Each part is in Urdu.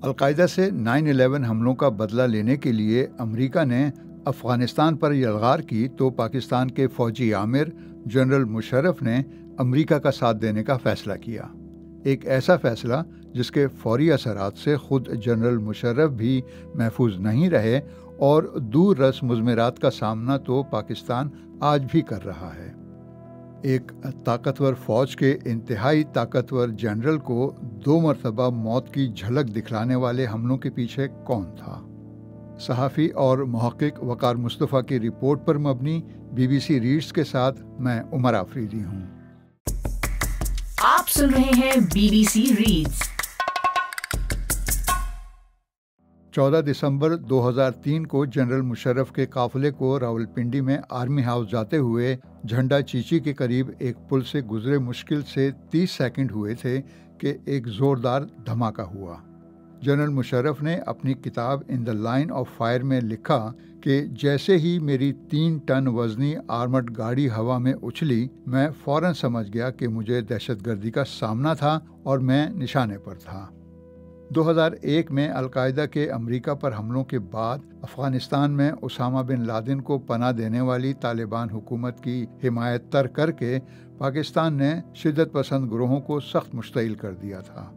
القاعدہ سے 9/11 حملوں کا بدلہ لینے کے لیے امریکہ نے افغانستان پر یلغار کی تو پاکستان کے فوجی آمر جنرل مشرف نے امریکہ کا ساتھ دینے کا فیصلہ کیا۔ ایک ایسا فیصلہ جس کے فوری اثرات سے خود جنرل مشرف بھی محفوظ نہیں رہے اور دور رس مضمرات کا سامنا تو پاکستان آج بھی کر رہا ہے۔ ایک طاقتور فوج کے انتہائی طاقتور جنرل کو 2 مرتبہ موت کی جھلک دکھلانے والے حملوں کے پیچھے کون تھا؟ صحافی اور محقق وقار مصطفیٰ کی رپورٹ پر مبنی BBC ریڈز کے ساتھ میں عمر آفریدی ہوں۔ آپ سن رہے ہیں BBC ریڈز۔ 14 دسمبر 2003 کو جنرل مشرف کے قافلے کو راولپنڈی میں آرمی ہاؤس جاتے ہوئے جھنڈا چیچی کے قریب ایک پل سے گزرے مشکل سے 30 سیکنڈ ہوئے تھے کہ ایک زوردار دھماکہ ہوا۔ جنرل مشرف نے اپنی کتاب ان دا لائن آف فائر میں لکھا کہ جیسے ہی میری 3 ٹن وزنی آرمڈ گاڑی ہوا میں اچھلی، میں فوراً سمجھ گیا کہ مجھے دہشت گردی کا سامنا تھا اور میں نشانے پر تھا۔ 2001 میں القاعدہ کے امریکہ پر حملوں کے بعد افغانستان میں اسامہ بن لادن کو پناہ دینے والی طالبان حکومت کی حمایت ترک کر کے پاکستان نے شدت پسند گروہوں کو سخت مشتعل کر دیا تھا۔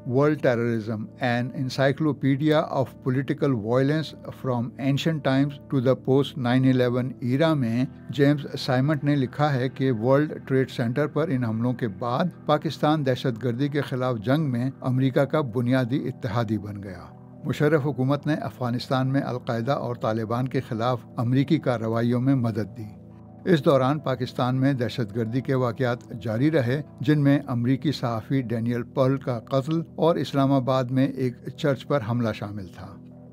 World terrorism an encyclopedia of political violence from ancient times to the post 9/11 era میں جیمز سائمنٹ نے لکھا ہے کہ ورلڈ ٹریڈ سینٹر پر ان حملوں کے بعد پاکستان دہشت گردی کے خلاف جنگ میں امریکہ کا بنیادی اتحادی بن گیا۔ مشرف حکومت نے افغانستان میں القاعدہ اور طالبان کے خلاف امریکی کارروائیوں میں مدد دی۔ اس دوران پاکستان میں دہشت گردی کے واقعات جاری رہے، جن میں امریکی صحافی ڈینیل پرل کا قتل اور اسلام آباد میں ایک چرچ پر حملہ شامل تھا۔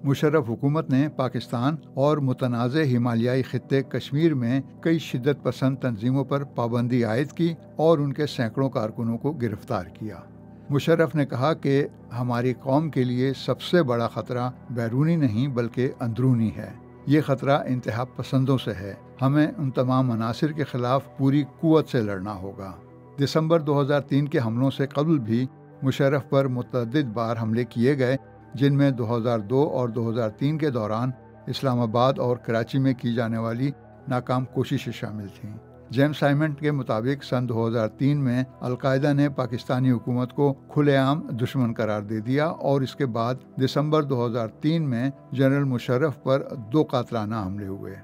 مشرف حکومت نے پاکستان اور متنازع ہمالیائی خطے کشمیر میں کئی شدت پسند تنظیموں پر پابندی عائد کی اور ان کے سینکڑوں کارکنوں کو گرفتار کیا۔ مشرف نے کہا کہ ہماری قوم کے لیے سب سے بڑا خطرہ بیرونی نہیں بلکہ اندرونی ہے۔ یہ خطرہ انتہا پسندوں سے ہے۔ ہمیں ان تمام عناصر کے خلاف پوری قوت سے لڑنا ہوگا۔ دسمبر 2003 کے حملوں سے قبل بھی مشرف پر متعدد بار حملے کیے گئے، جن میں 2002 اور 2003 کے دوران اسلام آباد اور کراچی میں کی جانے والی ناکام کوششیں شامل تھیں۔ جیمز سائمنٹ کے مطابق سن 2003 میں القاعدہ نے پاکستانی حکومت کو کھلے عام دشمن قرار دے دیا اور اس کے بعد دسمبر 2003 میں جنرل مشرف پر 2 قاتلانہ حملے ہوئے۔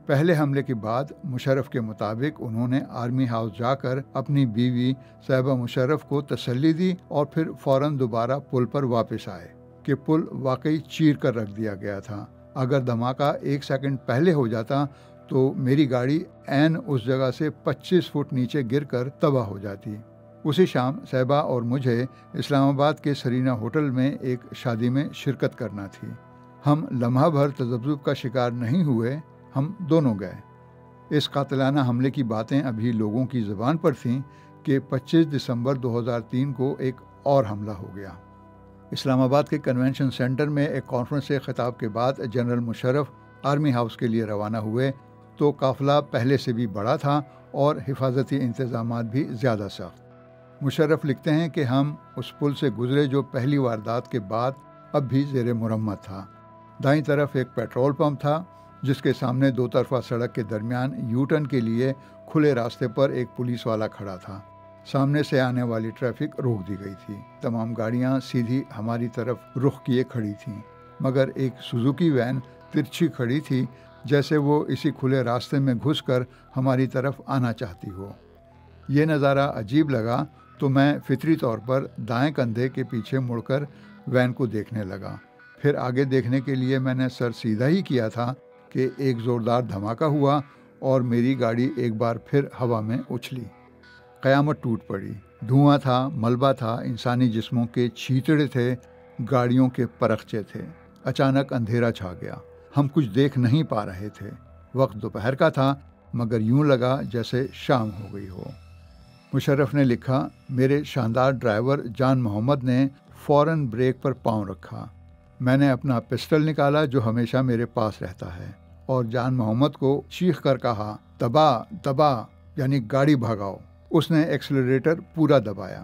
پہلے حملے کے بعد مشرف کے مطابق انہوں نے آرمی ہاؤس جا کر اپنی بیوی صاحبہ مشرف کو تسلی دی اور پھر فوراً دوبارہ پل پر واپس آئے کہ پل واقعی چیر کر رکھ دیا گیا تھا۔ اگر دھماکہ 1 سیکنڈ پہلے ہو جاتا تو میری گاڑی عین اس جگہ سے 25 فٹ نیچے گر کر تباہ ہو جاتی۔ اسی شام صاحبہ اور مجھے اسلام آباد کے سرینا ہوٹل میں ایک شادی میں شرکت کرنا تھی۔ ہم لمحہ بھر تذبذب کا شکار نہیں ہوئے، ہم دونوں گئے۔ اس قاتلانہ حملے کی باتیں ابھی لوگوں کی زبان پر تھیں کہ 25 دسمبر 2003 کو ایک اور حملہ ہو گیا۔ اسلام آباد کے کنونشن سینٹر میں ایک کانفرنس سے خطاب کے بعد جنرل مشرف آرمی ہاؤس کے لیے روانہ ہوئے تو قافلہ پہلے سے بھی بڑا تھا اور حفاظتی انتظامات بھی زیادہ سخت۔ مشرف لکھتے ہیں کہ ہم اس پل سے گزرے جو پہلی واردات کے بعد اب بھی زیر مرمت تھا۔ دائیں طرف ایک پیٹرول پمپ تھا جس کے سامنے 2 طرفہ سڑک کے درمیان یو ٹرن کے لیے کھلے راستے پر ایک پولیس والا کھڑا تھا۔ سامنے سے آنے والی ٹریفک روک دی گئی تھی۔ تمام گاڑیاں سیدھی ہماری طرف رخ کیے کھڑی تھیں، مگر ایک سوزوکی وین ترچھی کھڑی تھی جیسے وہ اسی کھلے راستے میں گھس کر ہماری طرف آنا چاہتی ہو۔ یہ نظارہ عجیب لگا تو میں فطری طور پر دائیں کندھے کے پیچھے مڑ کر وین کو دیکھنے لگا۔ پھر آگے دیکھنے کے لیے میں نے سر سیدھا ہی کیا تھا کہ ایک زوردار دھماکہ ہوا اور میری گاڑی ایک بار پھر ہوا میں اچھلی۔ قیامت ٹوٹ پڑی۔ دھواں تھا، ملبہ تھا، انسانی جسموں کے چھیتڑے تھے، گاڑیوں کے پرخچے تھے۔ اچانک اندھیرا چھا گیا۔ ہم کچھ دیکھ نہیں پا رہے تھے۔ وقت دوپہر کا تھا مگر یوں لگا جیسے شام ہو گئی ہو۔ مشرف نے لکھا، میرے شاندار ڈرائیور جان محمد نے فوراً بریک پر پاؤں رکھا۔ میں نے اپنا پسٹل نکالا جو ہمیشہ میرے پاس رہتا ہے اور جان محمد کو چیخ کر کہا، دبا دبا، یعنی گاڑی بھگاؤ۔ اس نے ایکسلریٹر پورا دبایا۔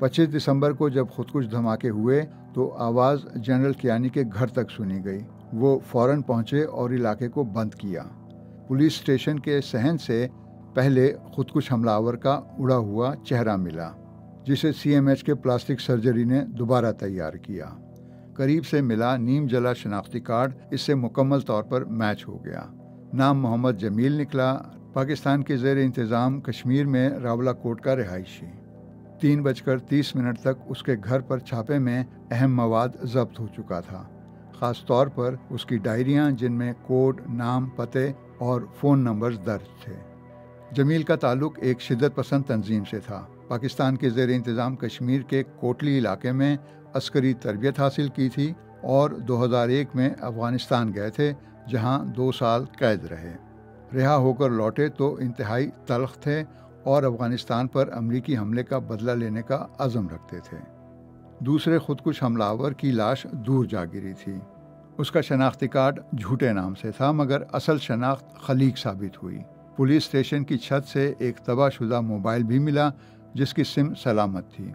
25 دسمبر کو جب خودکش دھماکے ہوئے تو آواز جنرل کیانی کے گھر تک سنی گئی۔ وہ فوراً پہنچے اور علاقے کو بند کیا۔ پولیس اسٹیشن کے صحن سے پہلے خودکش حملہ آور کا اڑا ہوا چہرہ ملا، جسے CMH کے پلاسٹک سرجری نے دوبارہ تیار کیا۔ قریب سے ملا نیم جلا شناختی کارڈ اس سے مکمل طور پر میچ ہو گیا۔ نام محمد جمیل نکلا، پاکستان کے زیر انتظام کشمیر میں راولہ کوٹ کا رہائشی۔ 3:30 تک اس کے گھر پر چھاپے میں اہم مواد ضبط ہو چکا تھا، خاص طور پر اس کی ڈائریاں جن میں کوڈ، نام، پتے اور فون نمبرز درج تھے۔ جمیل کا تعلق ایک شدت پسند تنظیم سے تھا۔ پاکستان کے زیر انتظام کشمیر کے کوٹلی علاقے میں عسکری تربیت حاصل کی تھی اور 2001 میں افغانستان گئے تھے، جہاں 2 سال قید رہے۔ رہا ہو کر لوٹے تو انتہائی تلخ تھے اور افغانستان پر امریکی حملے کا بدلہ لینے کا عزم رکھتے تھے۔ دوسرے خودکش حملہ آور کی لاش دور جا گری تھی۔ اس کا شناختی کارڈ جھوٹے نام سے تھا، مگر اصل شناخت خلیق ثابت ہوئی۔ پولیس اسٹیشن کی چھت سے ایک تباہ شدہ موبائل بھی ملا جس کی سم سلامت تھی۔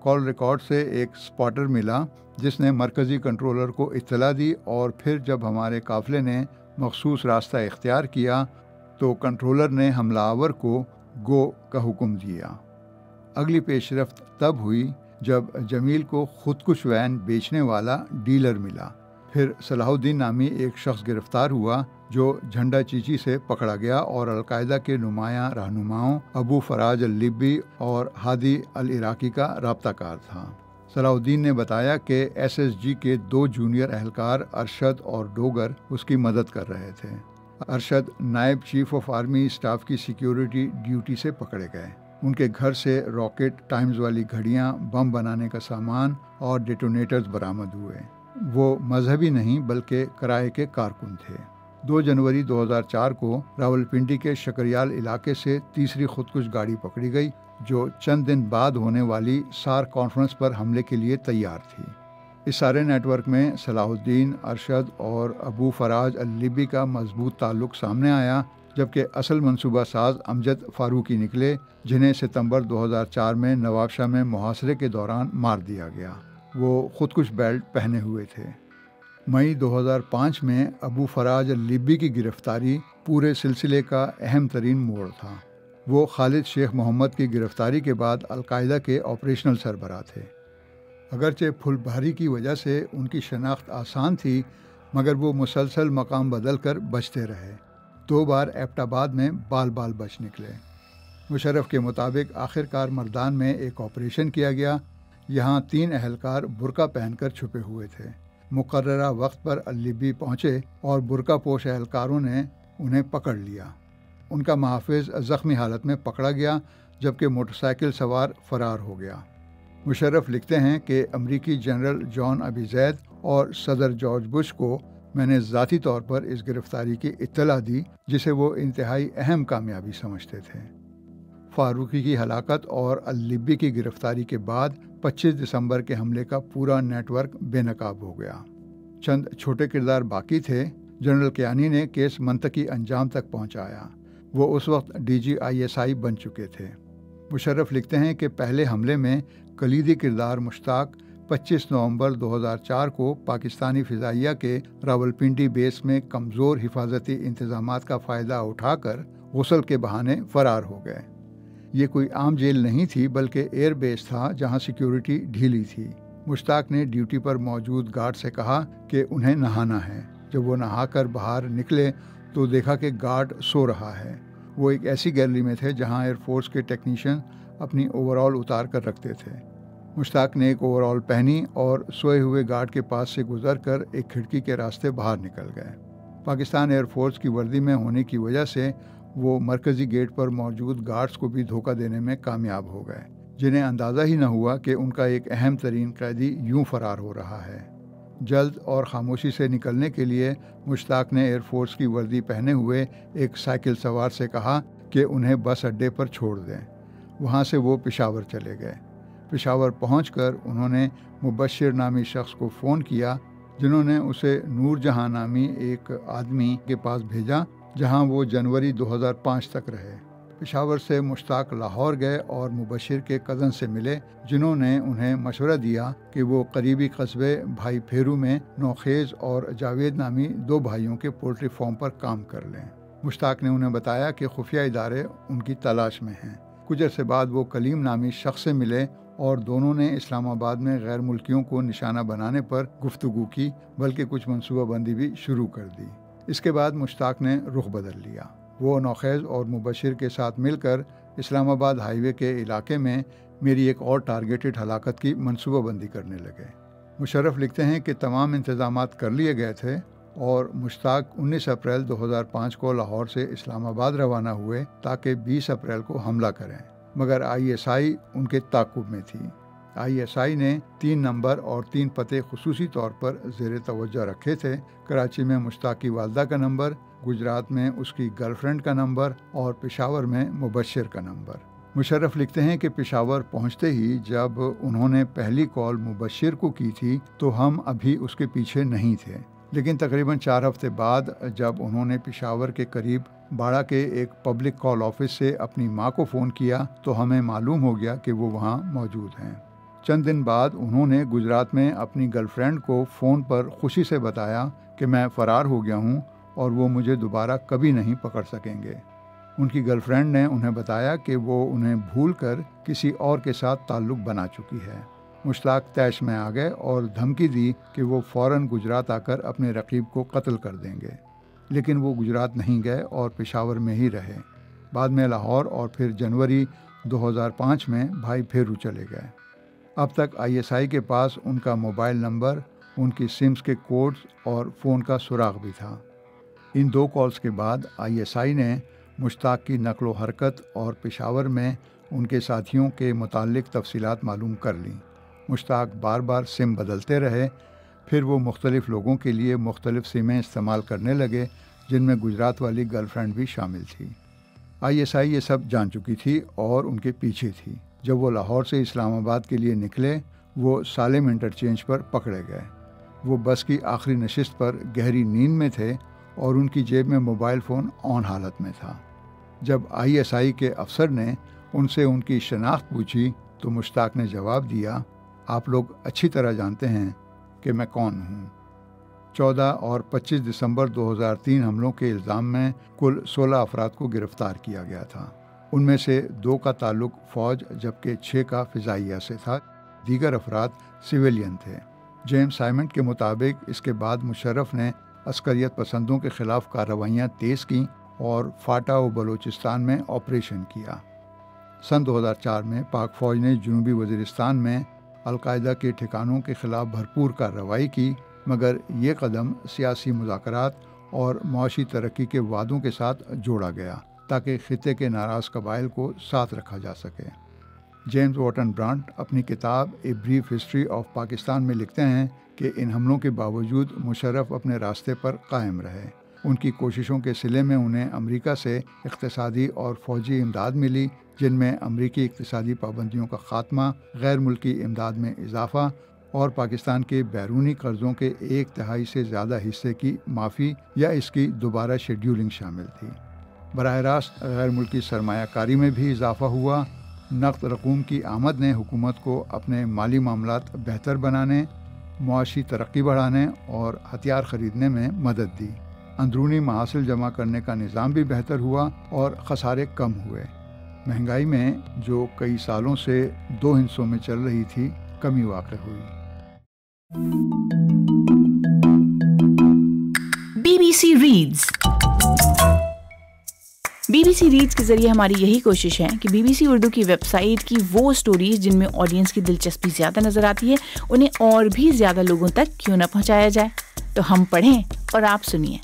کال ریکارڈ سے ایک سپاٹر ملا جس نے مرکزی کنٹرولر کو اطلاع دی، اور پھر جب ہمارے قافلے نے مخصوص راستہ اختیار کیا تو کنٹرولر نے حملہ آور کو گو کا حکم دیا۔ اگلی پیش رفت تب ہوئی جب جمیل کو خودکش وین بیچنے والا ڈیلر ملا۔ پھر صلاح الدین نامی ایک شخص گرفتار ہوا جو جھنڈا چیچی سے پکڑا گیا اور القاعدہ کے نمایاں رہنماؤں ابو فراج اللیبی اور ہادی العراقی کا رابطہ کار تھا۔ صلاح الدین نے بتایا کہ SSG کے 2 جونیئر اہلکار ارشد اور ڈوگر اس کی مدد کر رہے تھے۔ ارشد نائب چیف آف آرمی اسٹاف کی سیکیورٹی ڈیوٹی سے پکڑے گئے۔ ان کے گھر سے راکٹ، ٹائمز والی گھڑیاں، بم بنانے کا سامان اور ڈیٹونیٹرز برآمد ہوئے۔ وہ مذہبی نہیں بلکہ کرائے کے کارکن تھے۔ 2 جنوری 2004 کو راولپنڈی کے شکریال علاقے سے تیسری خودکش گاڑی پکڑی گئی جو چند دن بعد ہونے والی SAR کانفرنس پر حملے کے لیے تیار تھی۔ اس سارے نیٹ ورک میں صلاح الدین، ارشد اور ابو فراج اللیبی کا مضبوط تعلق سامنے آیا، جبکہ اصل منصوبہ ساز امجد فاروقی نکلے، جنہیں ستمبر 2004 میں نواب شاہ میں محاصرے کے دوران مار دیا گیا۔ وہ خودکش بیلٹ پہنے ہوئے تھے۔ مئی 2005 میں ابو فراج اللیبی کی گرفتاری پورے سلسلے کا اہم ترین موڑ تھا۔ وہ خالد شیخ محمد کی گرفتاری کے بعد القاعدہ کے آپریشنل سربراہ تھے۔ اگرچہ پھل بھاری کی وجہ سے ان کی شناخت آسان تھی، مگر وہ مسلسل مقام بدل کر بچتے رہے۔ 2 بار ایبٹ آباد میں بال بچ نکلے۔ مشرف کے مطابق آخرکار مردان میں ایک آپریشن کیا گیا۔ یہاں 3 اہلکار برقع پہن کر چھپے ہوئے تھے۔ مقررہ وقت پر اللیبی پہنچے اور برقع پوش اہلکاروں نے انہیں پکڑ لیا۔ ان کا محافظ زخمی حالت میں پکڑا گیا، جبکہ موٹر سائیکل سوار فرار ہو گیا۔ مشرف لکھتے ہیں کہ امریکی جنرل جان ابی زید اور صدر جارج بش کو میں نے ذاتی طور پر اس گرفتاری کی اطلاع دی، جسے وہ انتہائی اہم کامیابی سمجھتے تھے۔ فاروقی کی ہلاکت اور اللیبی کی گرفتاری کے بعد 25 دسمبر کے حملے کا پورا نیٹ ورک بے نقاب ہو گیا۔ چند چھوٹے کردار باقی تھے۔ جنرل کیانی نے کیس منطقی انجام تک پہنچایا۔ وہ اس وقت DG ISI بن چکے تھے۔ مشرف لکھتے ہیں کہ پہلے حملے میں کلیدی کردار مشتاق 25 نومبر 2004 کو پاکستانی فضائیہ کے راولپنڈی بیس میں کمزور حفاظتی انتظامات کا فائدہ اٹھا کر غسل کے بہانے فرار ہو گئے۔ یہ کوئی عام جیل نہیں تھی بلکہ ایئر بیس تھا جہاں سیکیورٹی ڈھیلی تھی۔ مشتاق نے ڈیوٹی پر موجود گارڈ سے کہا کہ انہیں نہانا ہے۔ جب وہ نہا کر باہر نکلے تو دیکھا کہ گارڈ سو رہا ہے۔ وہ ایک ایسی گیلری میں تھے جہاں ایئر فورس کے ٹیکنیشین اپنی اوور آل اتار کر رکھتے تھے۔ مشتاق نے ایک اوور آل پہنی اور سوئے ہوئے گارڈ کے پاس سے گزر کر ایک کھڑکی کے راستے باہر نکل گئے۔ پاکستان ایئر فورس کی وردی میں ہونے کی وجہ سے وہ مرکزی گیٹ پر موجود گارڈز کو بھی دھوکہ دینے میں کامیاب ہو گئے، جنہیں اندازہ ہی نہ ہوا کہ ان کا ایک اہم ترین قیدی یوں فرار ہو رہا ہے۔ جلد اور خاموشی سے نکلنے کے لیے مشتاق نے ایئر فورس کی وردی پہنے ہوئے ایک سائیکل سوار سے کہا کہ انہیں بس اڈے پر چھوڑ دیں۔ وہاں سے وہ پشاور چلے گئے۔ پشاور پہنچ کر انہوں نے مبشر نامی شخص کو فون کیا، جنہوں نے اسے نور جہاں نامی ایک آدمی کے پاس بھیجا، جہاں وہ جنوری 2005 تک رہے۔ پشاور سے مشتاق لاہور گئے اور مبشر کے کزن سے ملے، جنہوں نے انہیں مشورہ دیا کہ وہ قریبی قصبے بھائی پھیرو میں نوخیز اور جاوید نامی 2 بھائیوں کے پولٹری فارم پر کام کر لیں۔ مشتاق نے انہیں بتایا کہ خفیہ ادارے ان کی تلاش میں ہیں۔ کچھ عرصے بعد وہ کلیم نامی شخص سے ملے اور دونوں نے اسلام آباد میں غیر ملکیوں کو نشانہ بنانے پر گفتگو کی، بلکہ کچھ منصوبہ بندی بھی شروع کر دی۔ اس کے بعد مشتاق نے رخ بدل لیا۔ وہ نوخیز اور مبشر کے ساتھ مل کر اسلام آباد ہائی وے کے علاقے میں میری ایک اور ٹارگیٹڈ ہلاکت کی منصوبہ بندی کرنے لگے۔ مشرف لکھتے ہیں کہ تمام انتظامات کر لیے گئے تھے اور مشتاق 19 اپریل 2005 کو لاہور سے اسلام آباد روانہ ہوئے تاکہ 20 اپریل کو حملہ کریں، مگر ISI ان کے تعاقب میں تھی۔ ISI نے 3 نمبر اور 3 پتے خصوصی طور پر زیر توجہ رکھے تھے: کراچی میں مشتاق کی والدہ کا نمبر، گجرات میں اس کی گرل فرینڈ کا نمبر اور پشاور میں مبشر کا نمبر۔ مشرف لکھتے ہیں کہ پشاور پہنچتے ہی جب انہوں نے پہلی کال مبشر کو کی تھی تو ہم ابھی اس کے پیچھے نہیں تھے، لیکن تقریباً 4 ہفتے بعد جب انہوں نے پشاور کے قریب باڑہ کے ایک پبلک کال آفس سے اپنی ماں کو فون کیا تو ہمیں معلوم ہو گیا کہ وہ وہاں موجود ہیں۔ چند دن بعد انہوں نے گجرات میں اپنی گرل فرینڈ کو فون پر خوشی سے بتایا کہ میں فرار ہو گیا ہوں اور وہ مجھے دوبارہ کبھی نہیں پکڑ سکیں گے۔ ان کی گرل فرینڈ نے انہیں بتایا کہ وہ انہیں بھول کر کسی اور کے ساتھ تعلق بنا چکی ہے۔ مشتاق طیش میں آ گئے اور دھمکی دی کہ وہ فوراً گجرات آ کر اپنے رقیب کو قتل کر دیں گے، لیکن وہ گجرات نہیں گئے اور پشاور میں ہی رہے۔ بعد میں لاہور اور پھر جنوری 2005 میں بھائی پھیرو چلے گئے۔ اب تک ISI کے پاس ان کا موبائل نمبر، ان کی سمز کے کوڈز اور فون کا سراغ بھی تھا۔ ان 2 کالز کے بعد ISI نے مشتاق کی نقل و حرکت اور پشاور میں ان کے ساتھیوں کے متعلق تفصیلات معلوم کر لیں۔ مشتاق بار بار سم بدلتے رہے، پھر وہ مختلف لوگوں کے لیے مختلف سمیں استعمال کرنے لگے، جن میں گجرات والی گرل فرینڈ بھی شامل تھی۔ ISI یہ سب جان چکی تھی اور ان کے پیچھے تھی۔ جب وہ لاہور سے اسلام آباد کے لیے نکلے، وہ سالم انٹرچینج پر پکڑے گئے۔ وہ بس کی آخری نشست پر گہری نیند میں تھے اور ان کی جیب میں موبائل فون آن حالت میں تھا۔ جب ISI کے افسر نے ان سے ان کی شناخت پوچھی تو مشتاق نے جواب دیا، آپ لوگ اچھی طرح جانتے ہیں کہ میں کون ہوں۔ 14 اور 25 دسمبر 2003 حملوں کے الزام میں کل 16 افراد کو گرفتار کیا گیا تھا۔ ان میں سے 2 کا تعلق فوج جبکہ 6 کا فضائیہ سے تھا، دیگر افراد سویلین تھے۔ جیمز سائمنڈ کے مطابق اس کے بعد مشرف نے عسکریت پسندوں کے خلاف کارروائیاں تیز کیں اور فاٹا و بلوچستان میں آپریشن کیا۔ سن 2004 میں پاک فوج نے جنوبی وزیرستان میں القاعدہ کے ٹھکانوں کے خلاف بھرپور کارروائی کی، مگر یہ قدم سیاسی مذاکرات اور معاشی ترقی کے وعدوں کے ساتھ جوڑا گیا تاکہ خطے کے ناراض قبائل کو ساتھ رکھا جا سکے۔ جیمز واٹن برانٹ اپنی کتاب a brief history of Pakistan میں لکھتے ہیں کہ ان حملوں کے باوجود مشرف اپنے راستے پر قائم رہے۔ ان کی کوششوں کے صلے میں انہیں امریکہ سے اقتصادی اور فوجی امداد ملی، جن میں امریکی اقتصادی پابندیوں کا خاتمہ، غیر ملکی امداد میں اضافہ اور پاکستان کے بیرونی قرضوں کے 1/3 سے زیادہ حصے کی معافی یا اس کی دوبارہ شیڈیولنگ شامل تھی۔ براہ راست غیر ملکی سرمایہ کاری میں بھی اضافہ ہوا۔ نقد رقوم کی آمد نے حکومت کو اپنے مالی معاملات بہتر بنانے، معاشی ترقی بڑھانے اور ہتھیار خریدنے میں مدد دی۔ اندرونی محاصل جمع کرنے کا نظام بھی بہتر ہوا اور خسارے کم ہوئے۔ مہنگائی میں جو کئی سالوں سے 2 حصوں میں چل رہی تھی، کمی واقع ہوئی۔ BBC ریڈز BBC ریڈز کے ذریعے ہماری یہی کوشش ہے کہ BBC اردو کی ویب سائٹ کی وہ سٹوریز جن میں آڈینس کی دلچسپی زیادہ نظر آتی ہے انہیں اور بھی زیادہ لوگوں تک کیوں نہ پہنچایا جائے۔ تو ہم پڑھیں اور آپ سنیے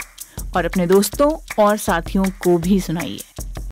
اور اپنے دوستوں اور ساتھیوں کو بھی سنائیے۔